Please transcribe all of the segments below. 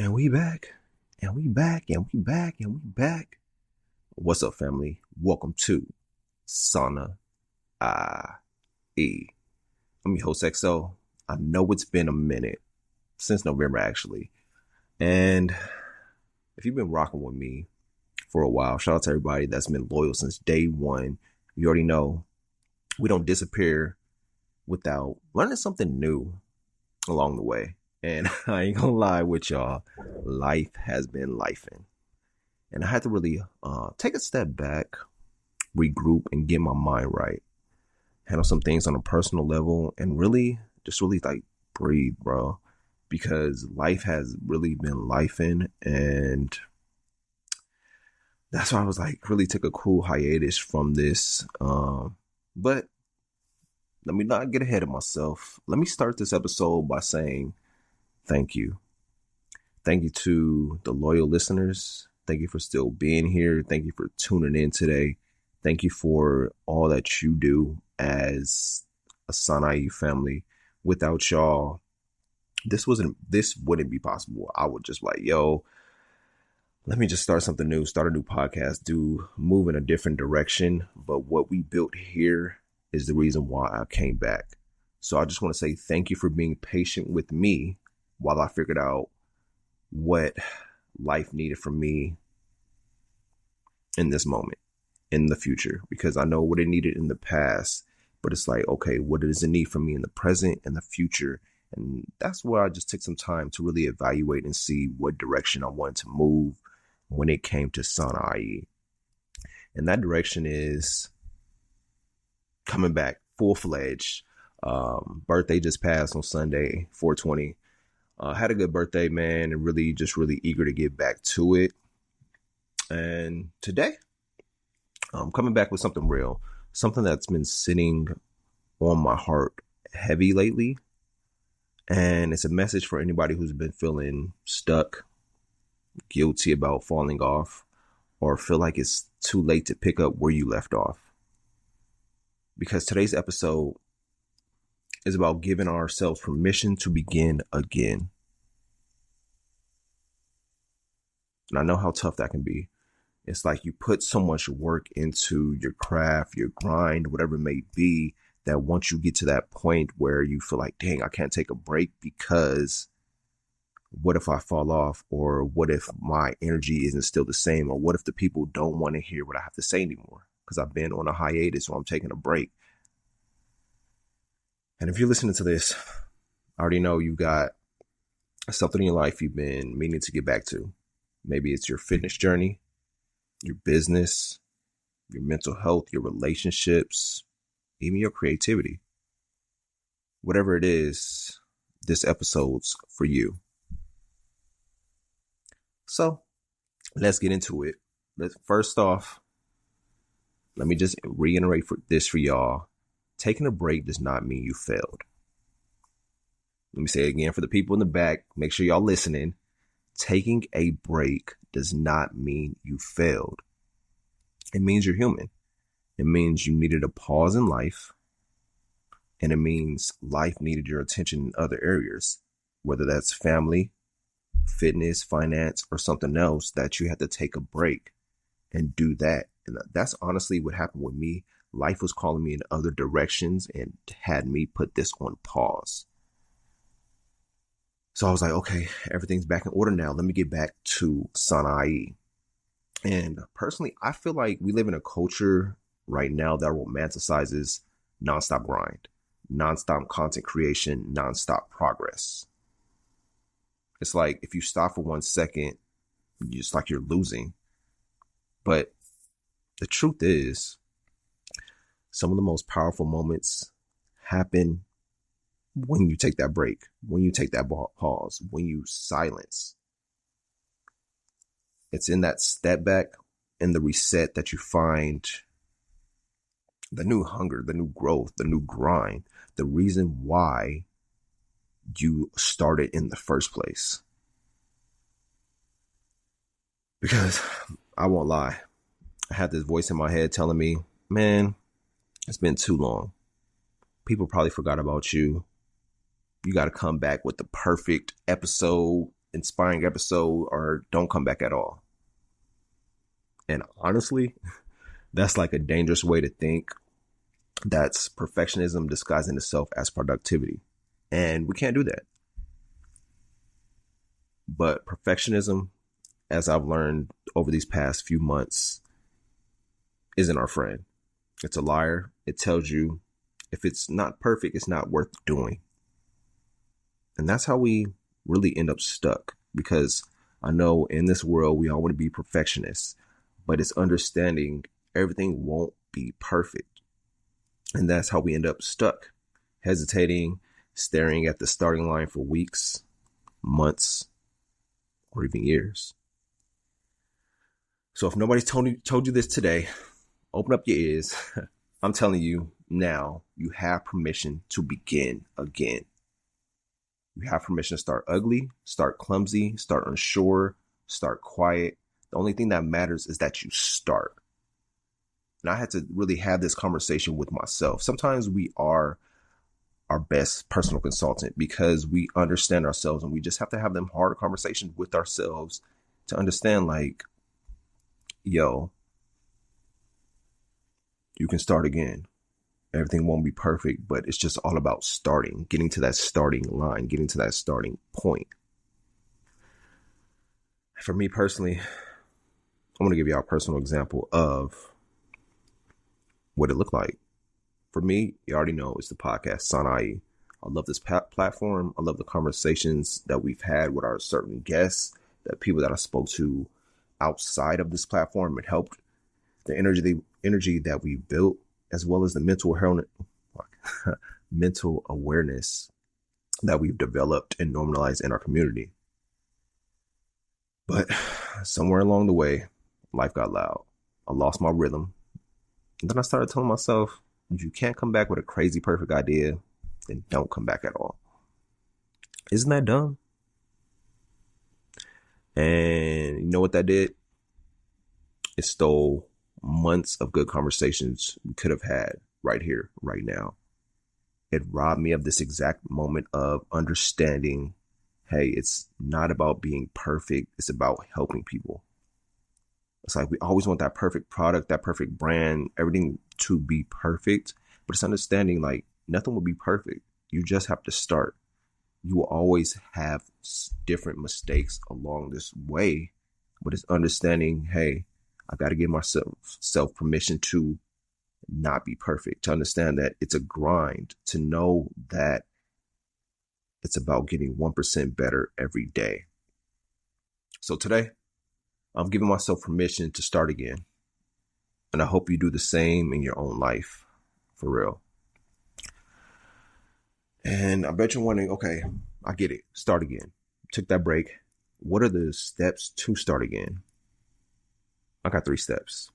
And we back, and we back, and we back, and we back. What's up, family? Welcome to SAUNAIE. I'm your host, XO. I know it's been a minute, since November actually. And if you've been rocking with me for a while, shout out to everybody that's been loyal since day one. You already know we don't disappear without learning something new along the way. And I ain't gonna lie with y'all, life has been lifing. And I had to really take a step back, regroup, and get my mind right. Handle some things on a personal level and really like breathe, bro. Because life has really been lifing, and that's why I was like, really took a cool hiatus from this. But let me not get ahead of myself. Let me start this episode by saying thank you. Thank you to the loyal listeners. Thank you for still being here. Thank you for tuning in today. Thank you for all that you do as a SAUNAIE family. Without y'all, this wouldn't be possible. I would just like, yo, let me just start something new, start a new podcast, move in a different direction. But what we built here is the reason why I came back. So I just want to say thank you for being patient with me while I figured out what life needed from me in this moment, in the future, because I know what it needed in the past, but it's like, okay, what does it need from me in the present and the future? And that's where I just took some time to really evaluate and see what direction I wanted to move when it came to SAUNAIE. And that direction is coming back full-fledged. Birthday just passed on Sunday, 420. Had a good birthday, man, and really eager to get back to it. And today, I'm coming back with something real, something that's been sitting on my heart heavy lately. And it's a message for anybody who's been feeling stuck, guilty about falling off, or feel like it's too late to pick up where you left off. Because today's episode is about giving ourselves permission to begin again. And I know how tough that can be. It's like you put so much work into your craft, your grind, whatever it may be, that once you get to that point where you feel like, dang, I can't take a break because what if I fall off? Or what if my energy isn't still the same? Or what if the people don't want to hear what I have to say anymore? Because I've been on a hiatus, or I'm taking a break. And if you're listening to this, I already know you got something in your life you've been meaning to get back to. Maybe it's your fitness journey, your business, your mental health, your relationships, even your creativity. Whatever it is, this episode's for you. So let's get into it. First off, let me just reiterate this for y'all. Taking a break does not mean you failed. Let me say it again for the people in the back. Make sure y'all listening. Taking a break does not mean you failed. It means you're human. It means you needed a pause in life. And it means life needed your attention in other areas, whether that's family, fitness, finance, or something else, that you had to take a break and do that. And that's honestly what happened with me. Life was calling me in other directions and had me put this on pause. So I was like, okay, everything's back in order now. Let me get back to SAUNAIE. And personally, I feel like we live in a culture right now that romanticizes nonstop grind, nonstop content creation, nonstop progress. It's like if you stop for 1 second, it's like you're losing. But the truth is, some of the most powerful moments happen when you take that break, when you take that pause, when you silence. It's in that step back and the reset that you find the new hunger, the new growth, the new grind, the reason why you started in the first place. Because I won't lie, I had this voice in my head telling me, man, it's been too long. People probably forgot about you. You got to come back with the perfect episode, inspiring episode or don't come back at all. And honestly, that's like a dangerous way to think. That's perfectionism disguising itself as productivity. And we can't do that. But perfectionism, as I've learned over these past few months, isn't our friend. It's a liar. It tells you if it's not perfect, it's not worth doing. And that's how we really end up stuck, because I know in this world we all want to be perfectionists, but it's understanding everything won't be perfect. And that's how we end up stuck, hesitating, staring at the starting line for weeks, months, or even years. So if nobody's told you this today, open up your ears. I'm telling you now, you have permission to begin again. You have permission to start ugly, start clumsy, start unsure, start quiet. The only thing that matters is that you start. And I had to really have this conversation with myself. Sometimes we are our best personal consultant because we understand ourselves, and we just have to have them hard conversations with ourselves to understand, like, yo, you can start again. Everything won't be perfect, but it's just all about starting, getting to that starting line, getting to that starting point. For me personally, I want to give you a personal example of what it looked like. For me, you already know it's the podcast, SAUNAIE. I love this platform. I love the conversations that we've had with our certain guests, the people that I spoke to outside of this platform. It helped the energy that we built, as well as the mental awareness that we've developed and normalized in our community. But somewhere along the way, life got loud. I lost my rhythm. And then I started telling myself, if you can't come back with a crazy perfect idea, then don't come back at all. Isn't that dumb? And you know what that did? It stole months of good conversations we could have had right here, right now. It robbed me of this exact moment of understanding, hey, it's not about being perfect. It's about helping people. It's like we always want that perfect product, that perfect brand, everything to be perfect. But it's understanding, like, nothing will be perfect. You just have to start. You will always have different mistakes along this way. But it's understanding, hey, I got to give myself permission to not be perfect, to understand that it's a grind, to know that it's about getting 1% better every day. So today, I'm giving myself permission to start again. And I hope you do the same in your own life, for real. And I bet you're wondering, okay, I get it. Start again. Took that break. What are the steps to start again? I got 3 steps.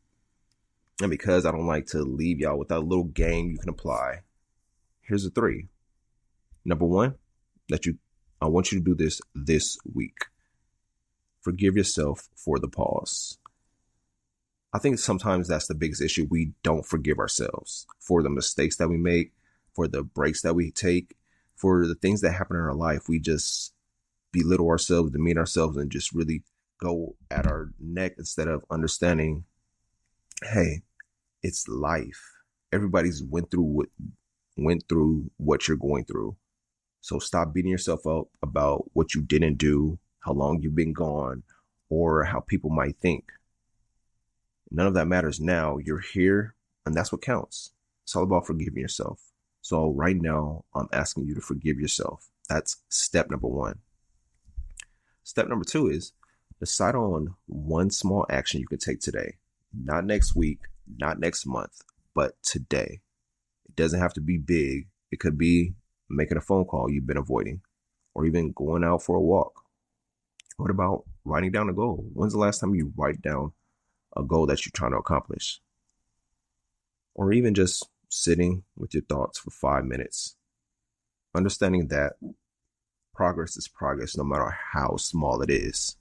And because I don't like to leave y'all without a little game you can apply, here's the 3. Number 1, I want you to do this week. Forgive yourself for the pause. I think sometimes that's the biggest issue. We don't forgive ourselves for the mistakes that we make, for the breaks that we take, for the things that happen in our life. We just belittle ourselves, demean ourselves, and just really go at our neck instead of understanding, hey, it's life. Everybody's went through what you're going through. So stop beating yourself up about what you didn't do, how long you've been gone, or how people might think. None of that matters now. You're here, and that's what counts. It's all about forgiving yourself. So right now, I'm asking you to forgive yourself. That's step number 1. Step number 2 is decide on one small action you can take today. Not next week, not next month, but today. It doesn't have to be big. It could be making a phone call you've been avoiding, or even going out for a walk. What about writing down a goal? When's the last time you write down a goal that you're trying to accomplish? Or even just sitting with your thoughts for 5 minutes. Understanding that progress is progress, no matter how small it is.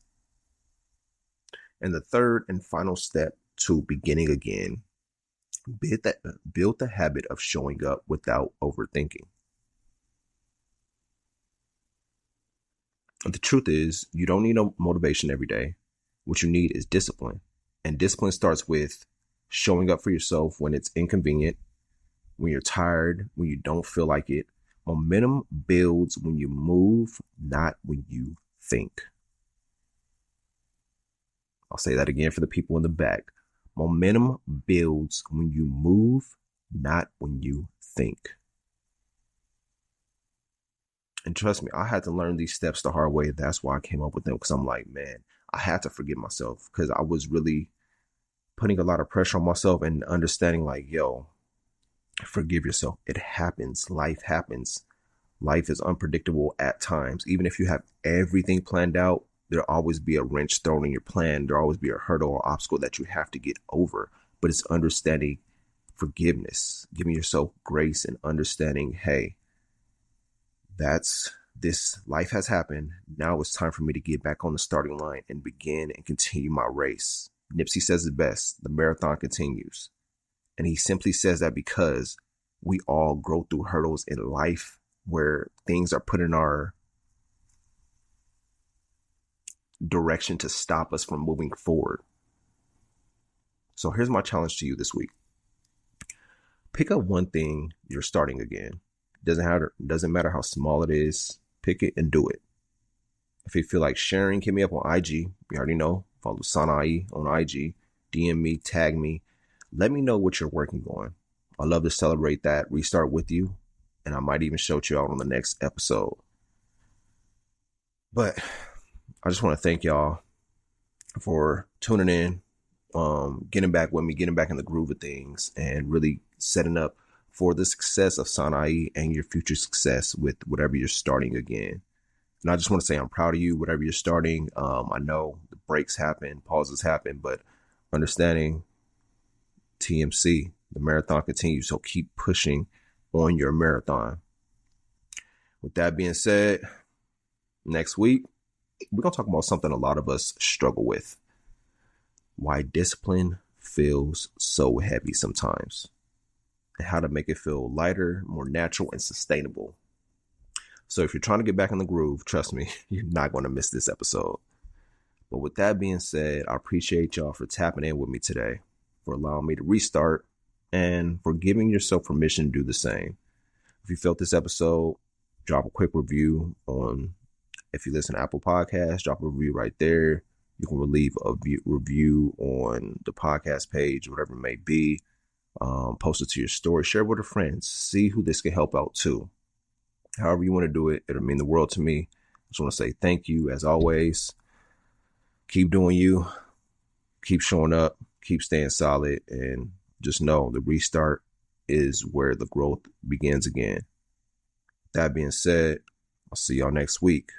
And the third and final step to beginning again, build the habit of showing up without overthinking. The truth is, you don't need no motivation every day. What you need is discipline. And discipline starts with showing up for yourself when it's inconvenient, when you're tired, when you don't feel like it. Momentum builds when you move, not when you think. I'll say that again for the people in the back. Momentum builds when you move, not when you think. And trust me, I had to learn these steps the hard way. That's why I came up with them, because I'm like, man, I had to forgive myself, because I was really putting a lot of pressure on myself and understanding like, yo, forgive yourself. It happens. Life happens. Life is unpredictable at times. Even if you have everything planned out, there'll always be a wrench thrown in your plan. There'll always be a hurdle or obstacle that you have to get over. But it's understanding forgiveness, giving yourself grace and understanding, hey, this life has happened. Now it's time for me to get back on the starting line and begin and continue my race. Nipsey says it best, the marathon continues. And he simply says that because we all grow through hurdles in life where things are put in our direction to stop us from moving forward. So here's my challenge to you this week. Pick up one thing you're starting again. Doesn't matter how small it is. Pick it and do it. If you feel like sharing, hit me up on IG. You already know. Follow SAUNAIE on IG. DM me, tag me. Let me know what you're working on. I love to celebrate that restart with you. And I might even shout you out on the next episode. But I just want to thank y'all for tuning in, getting back with me, getting back in the groove of things, and really setting up for the success of SAUNAIE and your future success with whatever you're starting again. And I just want to say I'm proud of you, whatever you're starting. I know the breaks happen, pauses happen, but understanding TMC, the marathon continues. So keep pushing on your marathon. With that being said, next week, we're going to talk about something a lot of us struggle with. Why discipline feels so heavy sometimes. And how to make it feel lighter, more natural, and sustainable. So if you're trying to get back in the groove, trust me, you're not going to miss this episode. But with that being said, I appreciate y'all for tapping in with me today, for allowing me to restart, and for giving yourself permission to do the same. If you felt this episode, drop a quick review on, if you listen to Apple Podcasts, drop a review right there. You can leave a review on the podcast page, whatever it may be. Post it to your story, share it with your friends, see who this can help out too. However you want to do it, it'll mean the world to me. I just want to say thank you as always. Keep doing you, keep showing up, keep staying solid, and just know the restart is where the growth begins again. That being said, I'll see y'all next week.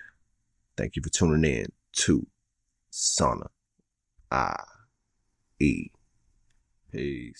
Thank you for tuning in to SAUNAIE. Peace.